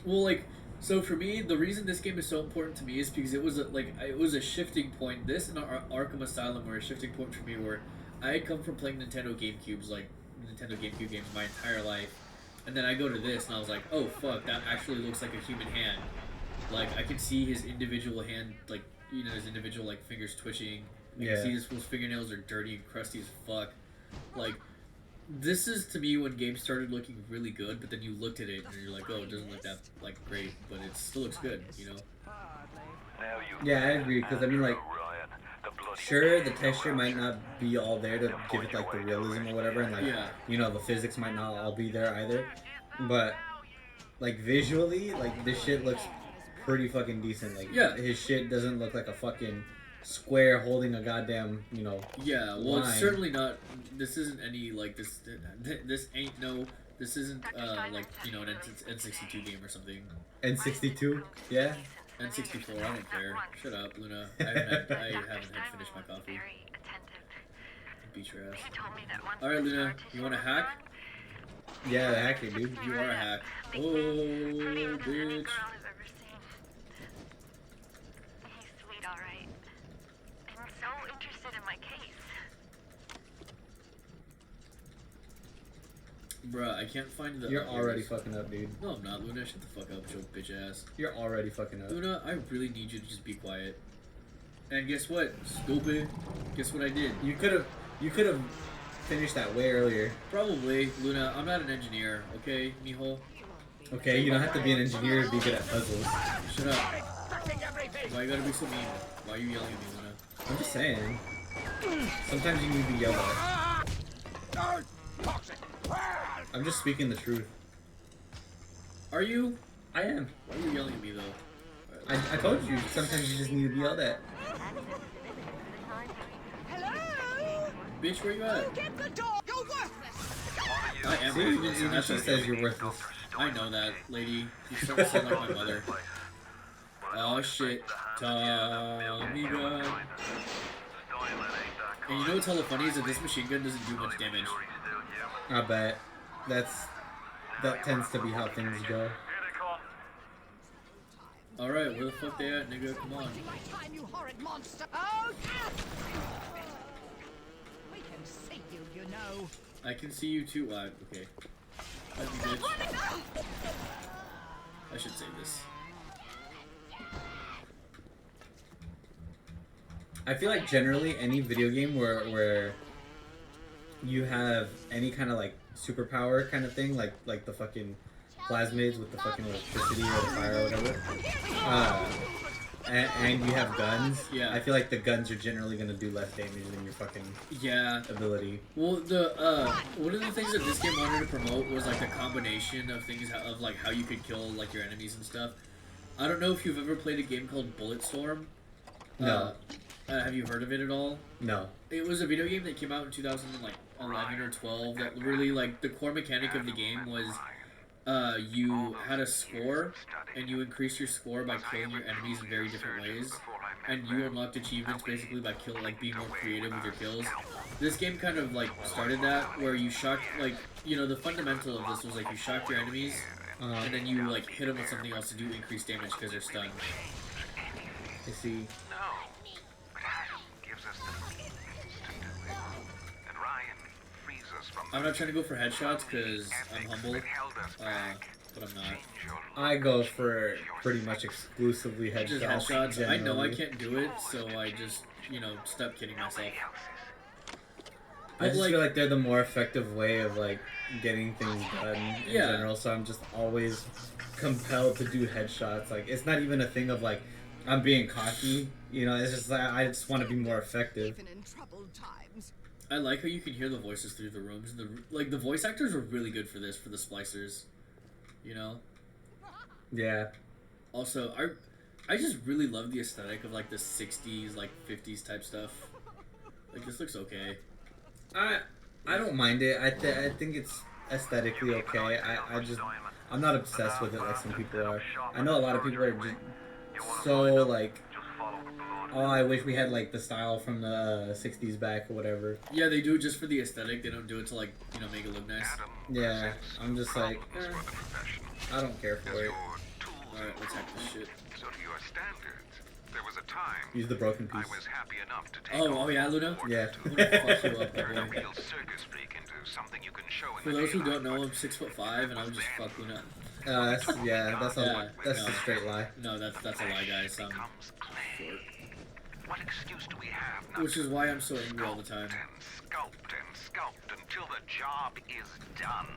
Well, like, so for me, the reason this game is so important to me is because it was a shifting point. This and Arkham Asylum were a shifting point for me where I had come from playing Nintendo GameCube games my entire life, and then I go to this and I was like, oh fuck, that actually looks like a human hand. Like I can see his individual hand, like his individual like fingers twitching. I can see Yeah. his fool's fingernails are dirty and crusty as fuck. Like this is to me when games started looking really good, but then you looked at it and you're like, oh, it doesn't look that like great, but it still looks good, you know? Yeah, I agree. Because I mean, like, sure, the texture might not be all there to give it like the realism or whatever, and like, Yeah, the physics might not all be there either. But like visually, like this shit looks pretty fucking decent. Like yeah, his shit doesn't look like a fucking square holding a goddamn, yeah. Well, it's line. certainly not. This isn't any like this. This ain't no. This isn't like an N62 game or something. N62, yeah. N64. I don't care. Shut up, Luna. I haven't had finished my coffee. Beat your ass. All right, Luna. You want to hack? Yeah, the hacker, dude. You are a hack. Oh, bitch. Bruh, I can't find the. You're already fucking up, dude. No, I'm not, Luna. Shut the fuck up, your bitch ass. You're already fucking up. Luna, I really need you to just be quiet. And guess what, stupid? Guess what I did? You could have finished that way earlier. Probably, Luna. I'm not an engineer, okay, mijo? Okay, you don't have to be an engineer to be good at puzzles. Shut up. Why you gotta be so mean? Why are you yelling at me, Luna? I'm just saying. Sometimes you need to be yelled at. I'm just speaking the truth. Are you? I am. Why are you yelling at me, though? I told you, sometimes you just need to be yelled at. Hello? Bitch, where you at? Get the door! You're worthless! I am See, worthless, and even that's she okay. says you're worthless. I know that, lady. You start to sound like my mother. Oh shit. Tommy gun. And you know what's hella funny is that this machine gun doesn't do much damage. I bet. That tends to be how things go. Alright, where the fuck they at, nigga? Come on. My time, you horrid monster! Oh, God! We can see you, you know. I can see you too. Okay. Love you, bitch. I should say this. I feel like generally any video game where you have any kind of like superpower kind of thing, like the fucking plasmids with the fucking electricity or the fire or whatever, and you have guns. Yeah. I feel like the guns are generally gonna do less damage than your fucking ability. Well, one of the things that this game wanted to promote was like the combination of things of like how you could kill like your enemies and stuff. I don't know if you've ever played a game called Bulletstorm. No. Have you heard of it at all? No. It was a video game that came out in 2011 or 12 that really, like, the core mechanic of the game was you had a score, and you increased your score by killing your enemies in very different ways, and you unlocked achievements basically by being more creative with your kills. This game kind of, like, started that, where you shocked, like, the fundamental of this was, like, you shocked your enemies, and then you, like, hit them with something else to do increased damage because they're stunned. I see. I'm not trying to go for headshots because I'm humble, but I'm not. I go for pretty much exclusively headshots. Just headshots. I know I generally. can't do it, so I just, stop kidding myself. I just feel like they're the more effective way of like getting things done in general. So I'm just always compelled to do headshots. Like it's not even a thing of like I'm being cocky. It's just like I just want to be more effective. Even in troubled times. I like how you can hear the voices through the rooms. The voice actors were really good for this, for the splicers. Yeah. Also, I just really love the aesthetic of like the 60s, like 50s type stuff. Like this looks okay. I don't mind it. I think it's aesthetically okay. I'm not obsessed with it like some people are. I know a lot of people are just so like, oh, I wish we had like the style from the 60s back or whatever. Yeah, they do it just for the aesthetic. They don't do it to like, make it look nice. Yeah, I'm just like, I don't care for it. Alright, let's hack this shit. So to your standards, there was a time Use the broken piece. I was happy enough to take Oh yeah, Luna? Yeah. I'm gonna fuck you up, Turn a boy. real circus freak into something you can show in For the those who daylight, don't know, but I'm 6'5", and I would just fuck Luna. That's Yeah, a straight lie. No, that's a lie, guys. I'm becomes clay. short. What excuse do we have not Which is why I'm so angry all the time. sculpt and sculpt until the job is done?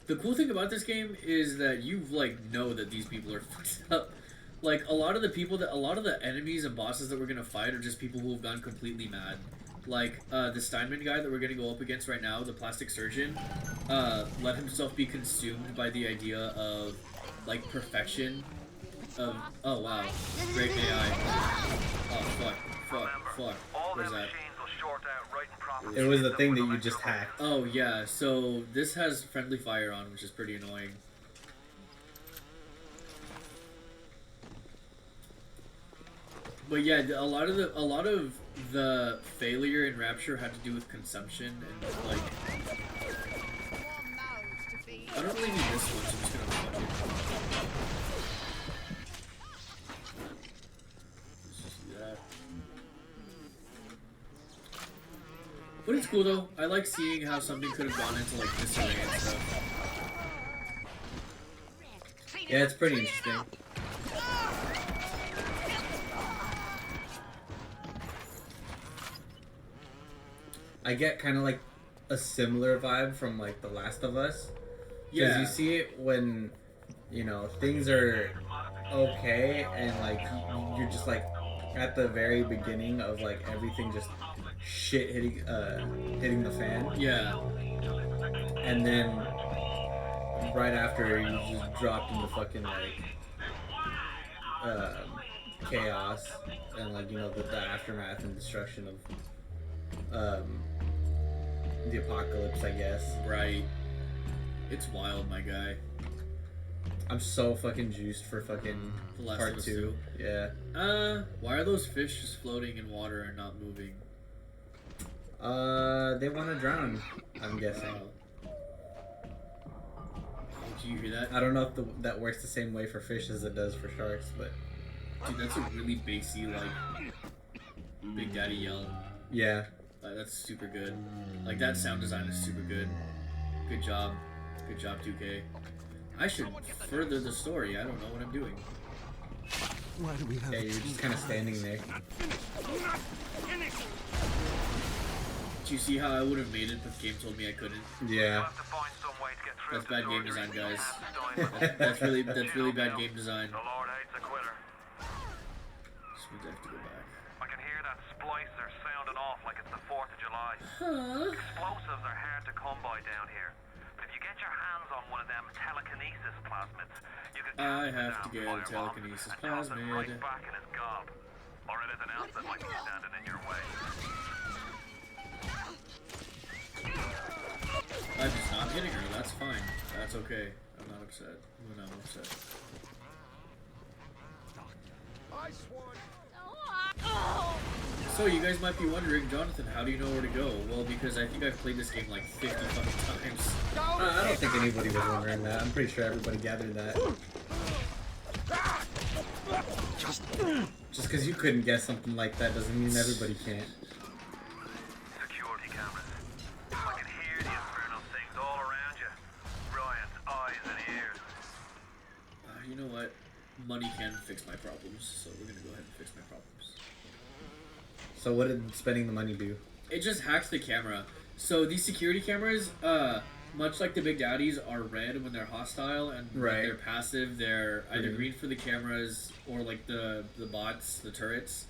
The cool thing about this game is that you know that these people are fucked up. Like a lot of the enemies and bosses that we're gonna fight are just people who have gone completely mad. Like the Steinman guy that we're gonna go up against right now, the plastic surgeon, let himself be consumed by the idea of like perfection. Of oh wow, great AI. Oh fuck. Where's that? It was the thing that you just hacked. Oh yeah, so this has friendly fire on, which is pretty annoying. But yeah, a lot of the failure in Rapture had to do with consumption and like One nose to feed. I don't really need this one, so I'm just gonna fuck it. Let's just do that. But it's cool though. I like seeing how something could have gone into like disarray and stuff. Yeah, it's pretty interesting. I get kind of like a similar vibe from like The Last of Us. Because Yeah. you see it when, you know, things are okay and like you're just like at the very beginning of like everything just shit hitting the fan. Yeah. And then right after you just dropped into fucking like chaos and like, you know, the aftermath and destruction of the apocalypse, I guess. Right. It's wild, my guy. I'm so fucking juiced for fucking The Last part of Us 2. Yeah. Why are those fish just floating in water and not moving? They want to drown, I'm guessing. Did you hear that? I don't know if that works the same way for fish as it does for sharks, but Dude, that's a really bassy, like, Big Daddy yell. yeah. That's super good. Like, that sound design is super good. Good job. Good job, 2K. I should further the story. I don't know what I'm doing. Why do we have Yeah, you're just kind of standing there. Do you see how I would have made it, but the game told me I couldn't? Yeah. That's bad game design, guys. That's really bad game design. The Lord hates a quitter. Just means I have to go back. I can hear that splicer sounding off like it's the 4th of July. Huh? Explosives are hard to come by down here. But if you get your hands on one of them telekinesis plasmids, you can I cast the have to damn get a firebomb telekinesis and toss it plasmid. right back in his gob. Or anything else that might be standing in your way. I'm just not hitting her. That's fine. That's okay. I'm not upset. When I'm upset. So you guys might be wondering, Jonathan, how do you know where to go? Well, because I think I've played this game like 50 fucking times. I don't think anybody was wondering that. I'm pretty sure everybody gathered that. Just because you couldn't guess something like that doesn't mean everybody can't. Security cameras. I can hear the infernal things all around you. Ryan's eyes and ears. You know what? Money can fix my problems, so we're gonna go ahead and fix my problems. So what did spending the money do? It just hacks the camera. So these security cameras, much like the Big Daddies, are red when they're hostile, and when Right. they're passive, they're either Green. green for the cameras or like the bots, the turrets.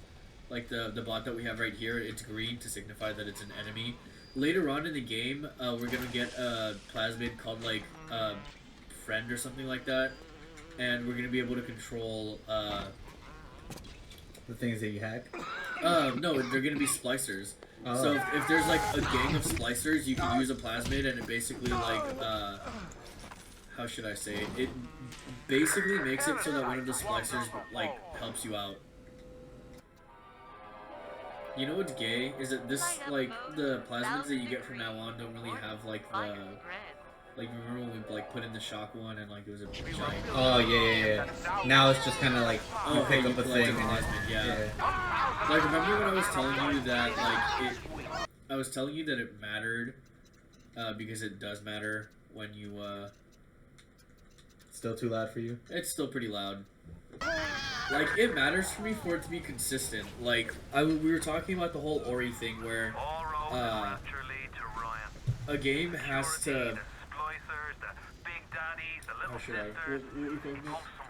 Like the bot that we have right here, it's green to signify that it's an enemy. Later on in the game, we're gonna get a plasmid called like friend or something like that, and we're gonna be able to control. The things that you hack? No, they're gonna be splicers. Oh. So if there's like a gang of splicers, you can use a plasmid, and it basically like how should I say it? It basically makes it so that one of the splicers like helps you out. You know what's gay is that this like the plasmids that you get from now on don't really have like Like remember when we like put in the shock one and like it was a giant. Oh yeah. Now it's just kind of like you pick up a collect thing. a And plasmid, yeah. Like remember when I was telling you that like I was telling you that it mattered, because it does matter when you Still too loud for you? It's still pretty loud. Like it matters for me for it to be consistent. Like we were talking about the whole Ori thing where All roads naturally to Ryan. a game has to. The splicers, the big daddies, the little How should I? sisters.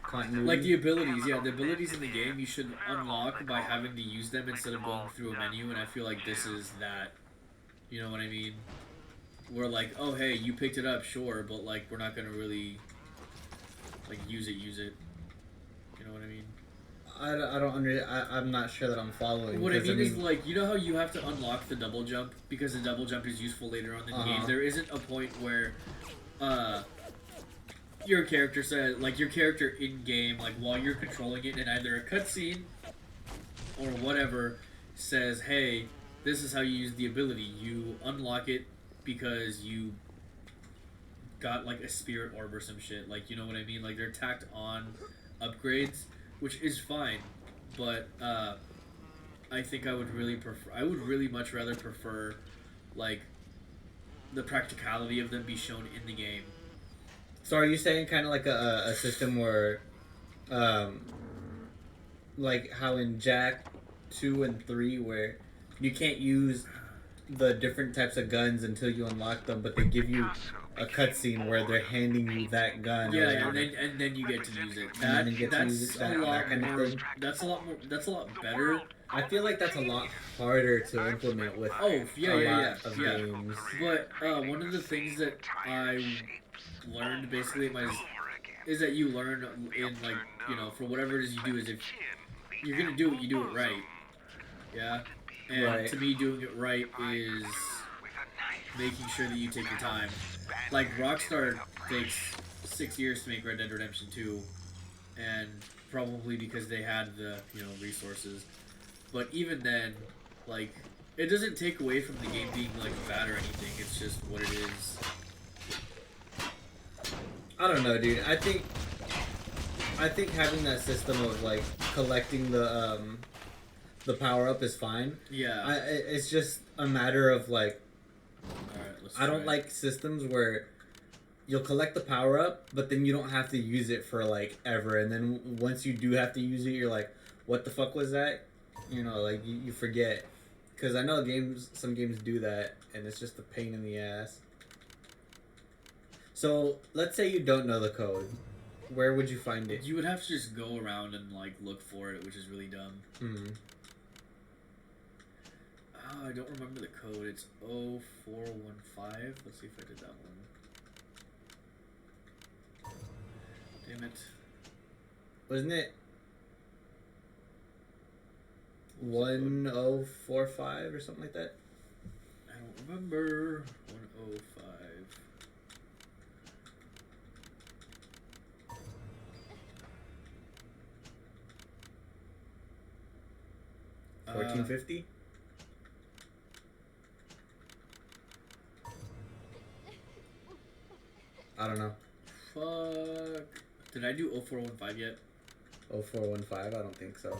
Continuity? Like the abilities, yeah, the abilities in the game you should unlock by having to use them instead of going through a menu, and I feel like this is that. You know what I mean? We're like, oh hey, you picked it up, sure, but like we're not gonna really like use it. You know what I mean? I don't I'm not sure that I'm following. What I mean is like, you know how you have to unlock the double jump because the double jump is useful later on in the game. There isn't a point where your character says, like your character in game, like while you're controlling it in either a cutscene or whatever, says, hey, this is how you use the ability. You unlock it because you got like a spirit orb or some shit. Like, you know what I mean? Like they're tacked on upgrades, which is fine, but I think I would really much rather prefer like the practicality of them be shown in the game. So are you saying kind of like a system where, like how in Jack 2 and 3 where you can't use the different types of guns until you unlock them, but they give you a cutscene where they're handing you that gun. Yeah, and then you get to use it. That's a lot better. I feel like that's a lot harder to implement with Oh, a yeah. lot of games. But one of the things that I learned basically is that you learn in like, you know, for whatever it is you do, is if you're gonna do it, you do it right. Yeah? And Right. to me, doing it right is making sure that you take your time. Like, Rockstar takes 6 years to make Red Dead Redemption 2, and probably because they had the, you know, resources. But even then, like, it doesn't take away from the game being, like, bad or anything. It's just what it is. I don't know, dude. I think having that system of like collecting the power up is fine. Yeah. It's just a matter of like, Alright, let's I don't try it. like systems where you'll collect the power up, but then you don't have to use it for like ever, and then once you do have to use it, you're like, what the fuck was that? You know, like you forget. Because I know some games do that, and it's just a pain in the ass. So let's say you don't know the code. Where would you find it? You would have to just go around and, like, look for it, which is really dumb. Oh, I don't remember the code. It's 0415. Let's see if I did that one. Damn it. Wasn't it 1045 or something like that? I don't remember. 105. 1450? I don't know. Fuck. Did I do 0415 yet? 0415? I don't think so.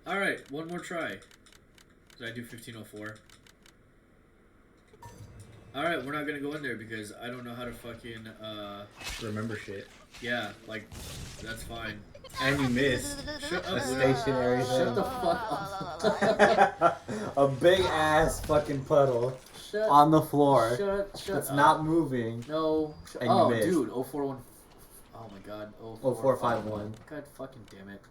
Alright, one more try. Did I do 1504? Alright, we're not gonna go in there because I don't know how to fucking, Remember shit. yeah, like, that's fine. And you missed Shut a up, stationary Shut thing. the fuck up. A big ass fucking puddle Shut, on the floor. shut It's up. not moving. No. And you Oh, missed. dude, 041. Oh my god. 0451. God fucking damn it.